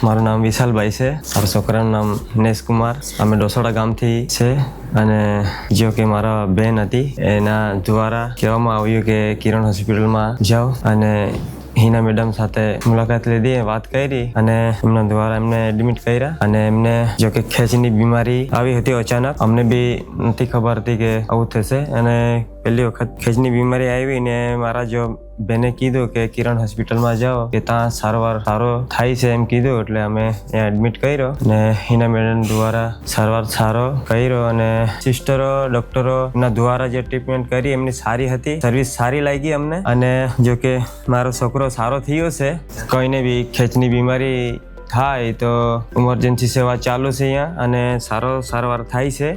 મારું નામ વિશાલભાઈ છે. મારા છોકરાનું નામ હિનેશ કુમાર. અમે ડોસોડા ગામથી છે અને જો કે મારા બેન હતી એના દ્વારા કહેવામાં આવ્યું કે કિરણ હોસ્પિટલમાં જાઓ અને હિના મેડમ સાથે મુલાકાત લીધી, વાત કરી અને એમના દ્વારા એમને એડમિટ કર્યા અને એમને જો કે ખેંચની બીમારી આવી હતી અચાનક. અમને બી નથી ખબર હતી કે આવું થશે અને પહેલી વખત ખેંચની બીમારી આવી ને મારા જો બેને કીધું કે કિરણ હોસ્પિટલમાં જાઓ કે ત્યાં સારવાર સારો થાય છે એમ કીધું, એટલે અમે ત્યાં એડમિટ કર્યો અને હિના મેડમ દ્વારા સારવાર સારો કર્યો અને સિસ્ટરો ડોક્ટરો એમના દ્વારા જે ટ્રીટમેન્ટ કરી એમની સારી હતી, સર્વિસ સારી લાગી અમને. અને જો કે મારો છોકરો સારો થયો છે. કોઈને બી ખેંચની બીમારી થાય તો ઇમરજન્સી સેવા ચાલુ છે અહીંયા અને સારો સારવાર થાય છે.